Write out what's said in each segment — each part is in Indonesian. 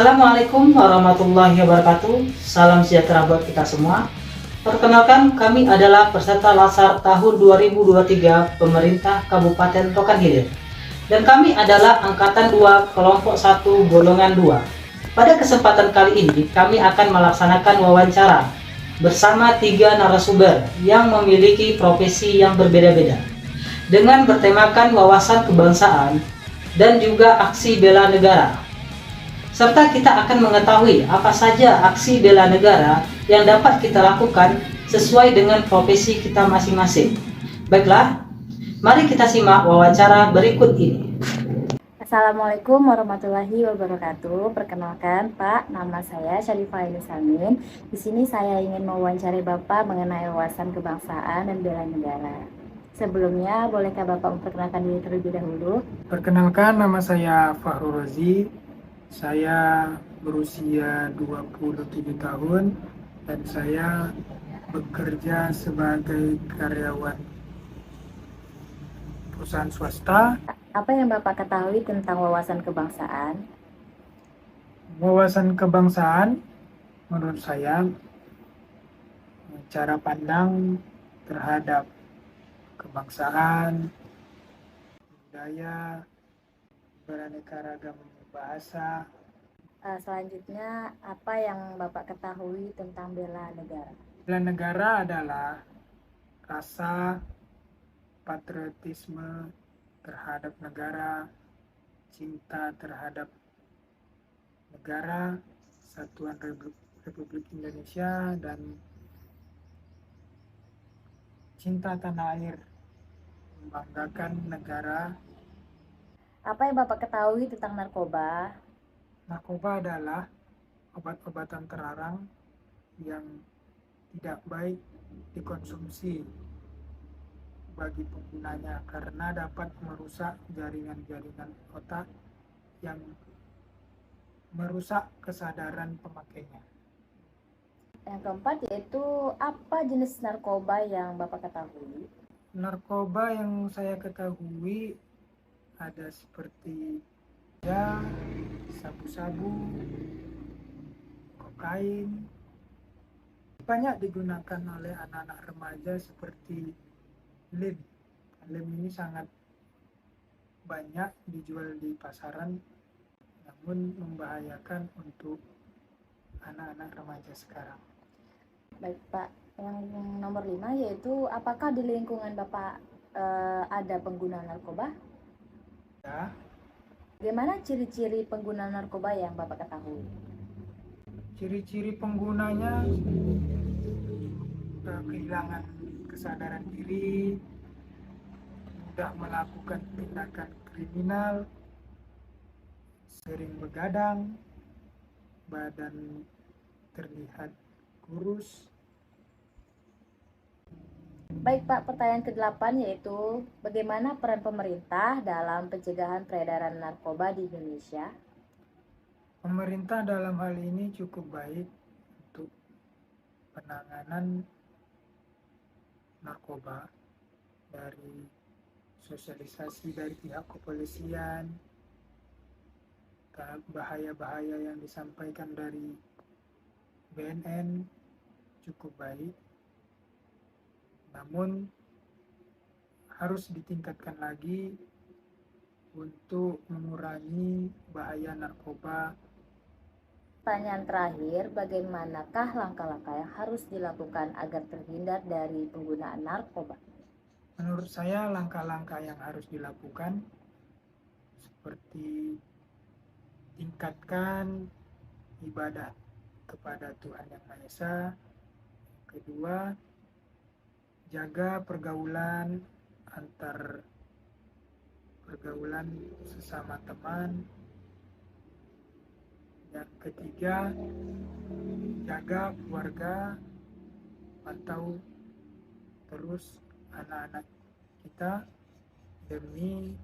Assalamualaikum warahmatullahi wabarakatuh. Salam sejahtera buat kita semua. Perkenalkan, kami adalah peserta Lasar tahun 2023 Pemerintah Kabupaten Rokan Hilir. Dan kami adalah Angkatan 2 Kelompok 1 Golongan 2. Pada kesempatan kali ini, kami akan melaksanakan wawancara bersama 3 narasumber yang memiliki profesi yang berbeda-beda. Dengan bertemakan wawasan kebangsaan dan juga aksi bela negara. Serta kita akan mengetahui apa saja aksi bela negara yang dapat kita lakukan sesuai dengan profesi kita masing-masing. Baiklah, mari kita simak wawancara berikut ini. Assalamualaikum warahmatullahi wabarakatuh. Perkenalkan Pak, nama saya Syarifah Samin. Di sini saya ingin mewawancari Bapak mengenai wawasan kebangsaan dan bela negara. Sebelumnya, bolehkah Bapak memperkenalkan diri terlebih dahulu? Perkenalkan, nama saya Fahrul Rozi. Saya berusia 27 tahun dan saya bekerja sebagai karyawan perusahaan swasta. Apa yang Bapak ketahui tentang wawasan kebangsaan? Wawasan kebangsaan menurut saya cara pandang terhadap kebangsaan, budaya, beraneka ragam bahasa. Selanjutnya, apa yang Bapak ketahui tentang bela negara? Bela negara adalah rasa patriotisme terhadap negara, cinta terhadap negara, Kesatuan Republik Indonesia, dan cinta tanah air, membanggakan negara. Apa yang Bapak ketahui tentang narkoba? Narkoba adalah obat-obatan terlarang yang tidak baik dikonsumsi bagi penggunanya karena dapat merusak jaringan-jaringan otak yang merusak kesadaran pemakainya. Yang keempat yaitu apa jenis narkoba yang Bapak ketahui? Narkoba yang saya ketahui ada seperti sabu-sabu, kokain. Banyak digunakan oleh anak-anak remaja seperti lem. Lem ini sangat banyak dijual di pasaran, namun membahayakan untuk anak-anak remaja sekarang. Baik Pak, yang nomor 5 yaitu apakah di lingkungan Bapak ada pengguna narkoba? Ya, Bagaimana ciri-ciri pengguna narkoba yang Bapak ketahui? ciri-ciri penggunanya kehilangan kesadaran diri, mudah melakukan tindakan kriminal, sering begadang, badan terlihat kurus. Baik Pak, pertanyaan ke-8 yaitu bagaimana peran pemerintah dalam pencegahan peredaran narkoba di Indonesia? Pemerintah dalam hal ini cukup baik untuk penanganan narkoba, dari sosialisasi dari pihak kepolisian, bahaya-bahaya yang disampaikan dari BNN cukup baik. Namun harus ditingkatkan lagi untuk mengurangi bahaya narkoba. Pertanyaan terakhir, bagaimanakah langkah-langkah yang harus dilakukan agar terhindar dari penggunaan narkoba? Menurut saya langkah-langkah yang harus dilakukan seperti tingkatkan ibadah kepada Tuhan Yang Maha Esa. Kedua, jaga pergaulan sesama teman. Yang ketiga, jaga keluarga, pantau terus anak-anak kita demi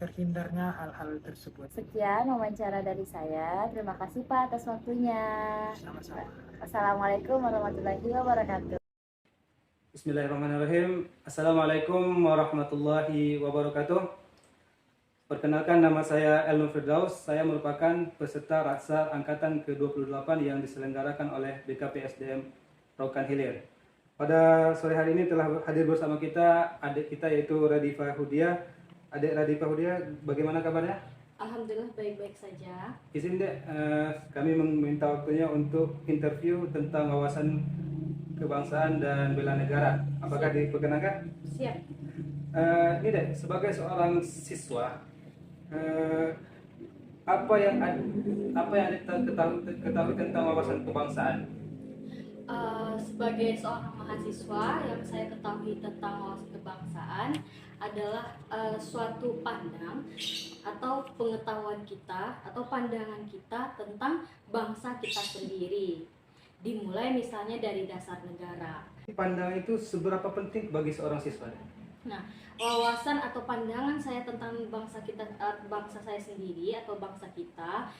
terhindarnya hal-hal tersebut. Sekian wawancara dari saya. Terima kasih Pak atas waktunya. Sama-sama. Assalamualaikum warahmatullahi wabarakatuh. Bismillahirrahmanirrahim. Assalamualaikum warahmatullahi wabarakatuh. Perkenalkan, nama saya Elnur Firdaus. Saya merupakan peserta Raksar Angkatan ke-28 yang diselenggarakan oleh BKPSDM Rokan Hilir. Pada sore hari ini telah hadir bersama kita adik kita yaitu Radifa Hudia. Adik Radifa Hudia, bagaimana kabarnya? Alhamdulillah baik-baik saja. Izin dek, kami meminta waktunya untuk interview tentang wawasan kebangsaan dan bela negara. Apakah diperkenankan? Siap. Ini dek, sebagai seorang siswa, apa yang adik ketahui tentang wawasan kebangsaan? Sebagai seorang mahasiswa, yang saya ketahui tentang wawasan kebangsaan adalah suatu pandang atau pengetahuan kita atau pandangan kita tentang bangsa kita sendiri. Dimulai misalnya dari dasar negara. Pandangan itu seberapa penting bagi seorang siswa? Nah, wawasan atau pandangan saya tentang bangsa kita, bangsa saya sendiri atau bangsa kita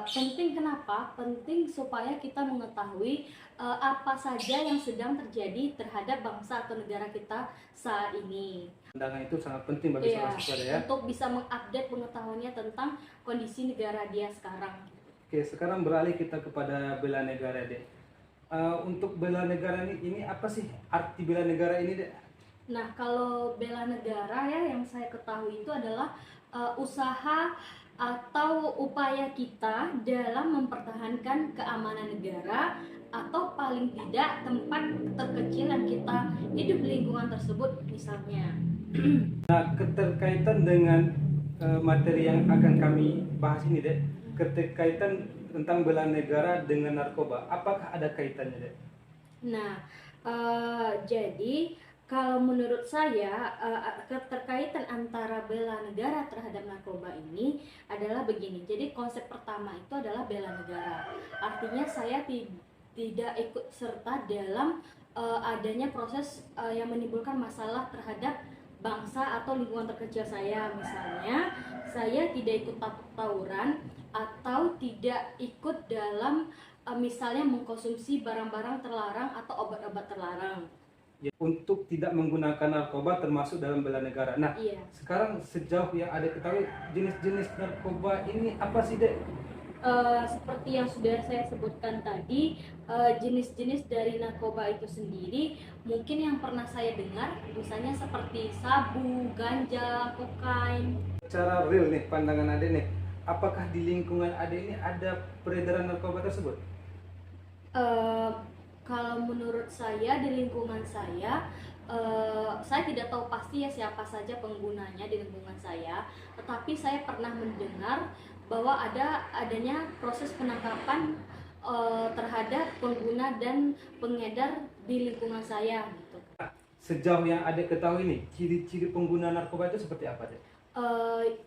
penting. Kenapa? Penting supaya kita mengetahui apa saja yang sedang terjadi terhadap bangsa atau negara kita saat ini. Pandangan itu sangat penting bagi seorang siswa ya. Untuk bisa mengupdate pengetahuannya tentang kondisi negara dia sekarang. Oke, sekarang beralih kita kepada bela negara deh. Untuk bela negara ini apa sih arti bela negara ini deh? Nah, kalau bela negara ya yang saya ketahui itu adalah usaha atau upaya kita dalam mempertahankan keamanan negara atau paling tidak tempat terkecil yang kita hidup di lingkungan tersebut misalnya. Nah, keterkaitan dengan materi yang akan kami bahas ini deh, keterkaitan tentang bela negara dengan narkoba, apakah ada kaitannya deh? Nah, jadi kalau menurut saya keterkaitan antara bela negara terhadap narkoba ini adalah begini. Jadi konsep pertama itu adalah bela negara. Artinya saya tidak ikut serta dalam adanya proses yang menimbulkan masalah terhadap bangsa atau lingkungan terkecil saya. Misalnya saya tidak ikut tawuran atau tidak ikut dalam misalnya mengkonsumsi barang-barang terlarang atau obat-obat terlarang. Ya, untuk tidak menggunakan narkoba termasuk dalam bela negara. Nah, Iya. sekarang sejauh yang ada ketahui jenis-jenis narkoba ini apa sih dek? Seperti yang sudah saya sebutkan tadi, jenis-jenis dari narkoba itu sendiri mungkin yang pernah saya dengar misalnya seperti sabu, ganja, kokain. Secara real nih pandangan adek nih, apakah di lingkungan adek ini ada peredaran narkoba tersebut? Kalau menurut saya di lingkungan saya tidak tahu pasti ya siapa saja penggunanya di lingkungan saya, tetapi saya pernah mendengar bahwa adanya proses penangkapan terhadap pengguna dan pengedar di lingkungan saya gitu. Sejauh yang adek ketahui nih, ciri-ciri pengguna narkoba itu seperti apa dek?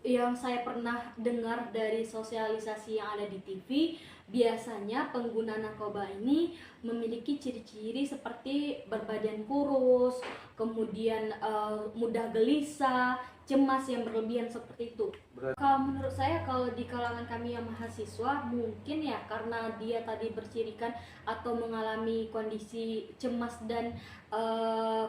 Yang saya pernah dengar dari sosialisasi yang ada di TV, biasanya pengguna narkoba ini memiliki ciri-ciri seperti berbadan kurus, kemudian mudah gelisah, cemas yang berlebihan seperti itu. Kalau menurut saya, kalau di kalangan kami yang mahasiswa, mungkin ya karena dia tadi bercirikan atau mengalami kondisi cemas dan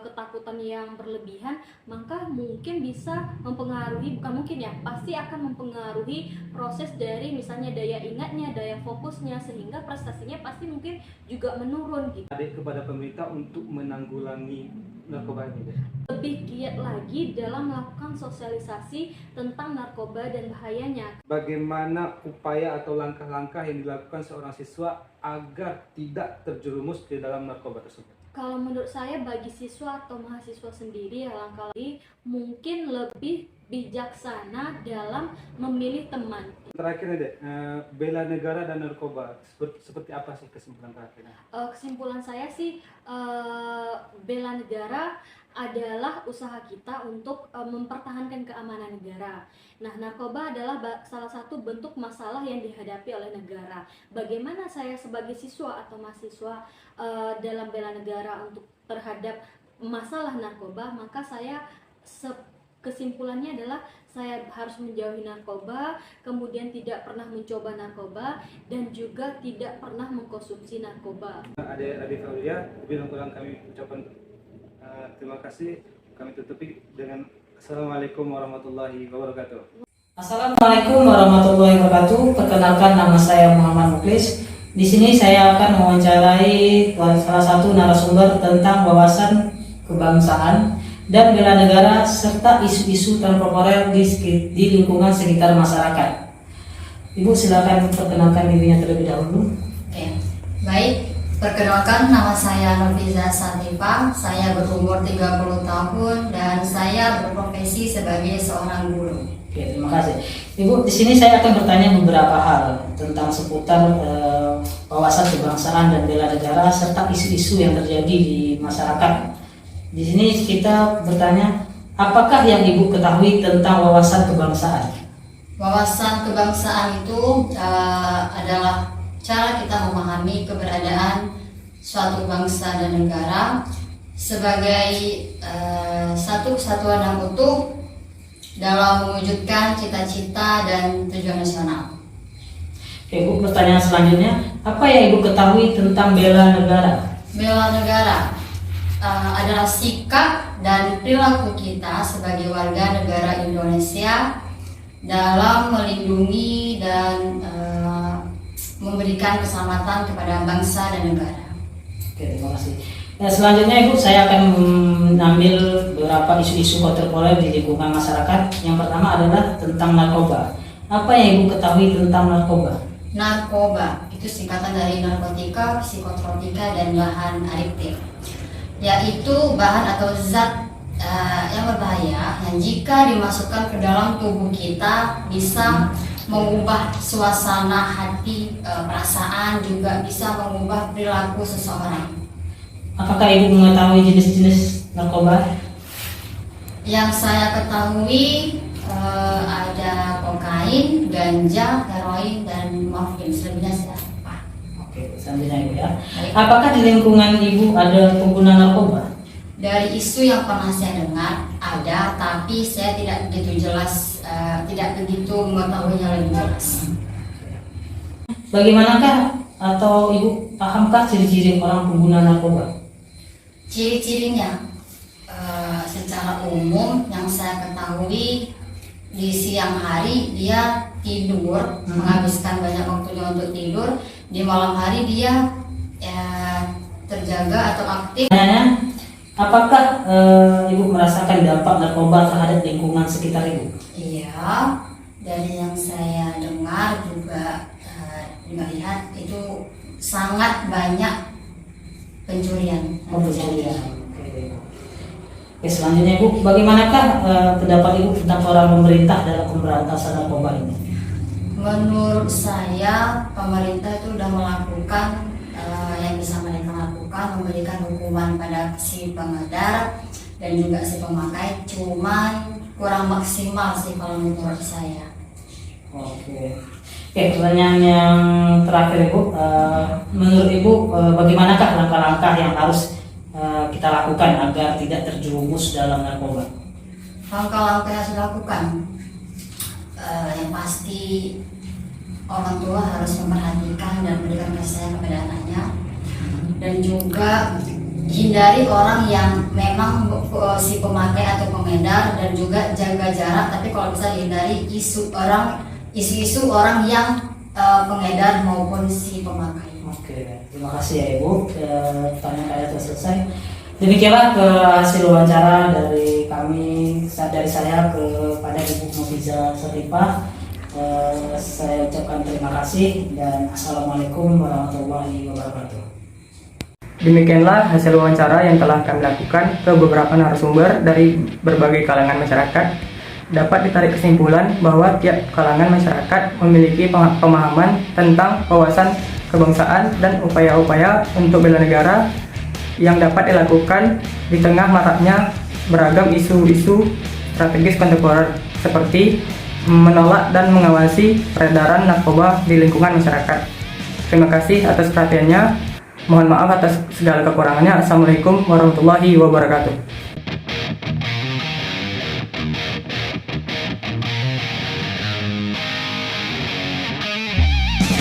ketakutan yang berlebihan, maka mungkin bisa mempengaruhi, bukan mungkin ya, pasti akan mempengaruhi proses dari misalnya daya ingatnya, daya fokusnya, sehingga prestasinya pasti mungkin juga menurun gitu. Adek kepada pemerintah untuk menanggulangi narkoba ini dek? Lebih giat lagi dalam melakukan sosialisasi tentang narkoba dan bahayanya. Bagaimana upaya atau langkah-langkah yang dilakukan seorang siswa agar tidak terjerumus di dalam narkoba tersebut? Kalau menurut saya bagi siswa atau mahasiswa sendiri ya langkah mungkin lebih bijaksana dalam memilih teman. Terakhir nih dek, bela negara dan narkoba seperti apa sih kesimpulan terakhirnya? Kesimpulan saya sih bela negara adalah usaha kita untuk mempertahankan keamanan negara. Nah, narkoba adalah salah satu bentuk masalah yang dihadapi oleh negara. Bagaimana saya sebagai siswa atau mahasiswa dalam bela negara untuk terhadap masalah narkoba, maka saya kesimpulannya adalah saya harus menjauhi narkoba, kemudian tidak pernah mencoba narkoba, dan juga tidak pernah mengkonsumsi narkoba. Adik Aulia, lebih kurang kami ucapkan terima kasih. Kami tutupi dengan Assalamualaikum warahmatullahi wabarakatuh. Assalamualaikum warahmatullahi wabarakatuh. Perkenalkan, nama saya Muhammad Muklis. Di sini saya akan mewawancarai salah satu narasumber tentang wawasan kebangsaan dan bela negara serta isu-isu temporer di lingkungan sekitar masyarakat. Ibu silakan perkenalkan dirinya terlebih dahulu. Oke, baik. Perkenalkan, nama saya Nurfiza Santifa. Saya berumur 30 tahun dan saya berprofesi sebagai seorang guru. Oke, terima kasih. Ibu, di sini saya akan bertanya beberapa hal tentang seputar wawasan kebangsaan dan bela negara serta isu-isu yang terjadi di masyarakat. Di sini kita bertanya, apakah yang Ibu ketahui tentang wawasan kebangsaan? Wawasan kebangsaan itu adalah cara kita memahami keberadaan suatu bangsa dan negara sebagai satu kesatuan yang utuh dalam mewujudkan cita-cita dan tujuan nasional. Oke, Ibu, pertanyaan selanjutnya, apa yang Ibu ketahui tentang bela negara? Bela negara adalah sikap dan perilaku kita sebagai warga negara Indonesia dalam melindungi dan memberikan keselamatan kepada bangsa dan negara. Oke, terima kasih. Selanjutnya Ibu, saya akan mengambil beberapa isu-isu kontemporer di lingkungan masyarakat. Yang pertama adalah tentang narkoba. Apa yang Ibu ketahui tentang narkoba? Narkoba itu singkatan dari narkotika, psikotropika, dan bahan adiktif, yaitu bahan atau zat yang berbahaya yang jika dimasukkan ke dalam tubuh kita bisa mengubah suasana hati, perasaan, juga bisa mengubah perilaku seseorang. Apakah Ibu mengetahui jenis-jenis narkoba? Yang saya ketahui ada kokain, ganja, heroin, dan morfin. Selebihnya saya lupa. Oke, selanjutnya Ibu ya. Apakah di lingkungan Ibu ada pengguna narkoba? Dari isu yang pernah saya dengar ada, tapi saya tidak begitu jelas, tidak begitu mengetahuinya lebih jelas. Bagaimanakah atau Ibu pahamkah ciri-ciri orang pengguna narkoba? Ciri-cirinya secara umum yang saya ketahui, di siang hari dia tidur, menghabiskan banyak waktunya untuk tidur. Di malam hari dia terjaga atau aktif. Apakah Ibu merasakan dampak narkoba terhadap lingkungan sekitar Ibu? Iya, dari yang saya dengar juga lihat itu sangat banyak pencurian. Oke, selanjutnya Ibu, bagaimanakah pendapat Ibu tentang peran pemerintah dalam pemberantasan narkoba ini? Menurut saya pemerintah itu sudah melakukan yang bisa mereka lakukan, memberikan hukuman pada si pengedar dan juga si pemakai, cuman kurang maksimal sih kalau menurut saya. Oke, pertanyaan yang terakhir Ibu, menurut Ibu bagaimanakah langkah-langkah yang harus kita lakukan agar tidak terjerumus dalam narkoba? Langkah-langkah yang harus dilakukan, yang pasti orang tua harus memperhatikan dan memberikan kasih sayang kepada anaknya, dan juga hindari orang yang memang si pemakai atau pengedar, dan juga jaga jarak. Tapi kalau bisa dihindari isu-isu orang yang pengedar maupun si pemakai. Oke, terima kasih ya Ibu. Pertanyaan saya sudah selesai. Demikianlah hasil wawancara dari kami, dari saya kepada Ibu Nurfiza Santifa. Saya ucapkan terima kasih dan Assalamualaikum warahmatullahi wabarakatuh. Demikianlah hasil wawancara yang telah kami lakukan ke beberapa narasumber dari berbagai kalangan masyarakat. Dapat ditarik kesimpulan bahwa tiap kalangan masyarakat memiliki pemahaman tentang wawasan kebangsaan dan upaya-upaya untuk bela negara yang dapat dilakukan di tengah maraknya beragam isu-isu strategis kontemporer seperti menolak dan mengawasi peredaran narkoba di lingkungan masyarakat. Terima kasih atas perhatiannya. Mohon maaf atas segala kekurangannya. Assalamualaikum warahmatullahi wabarakatuh.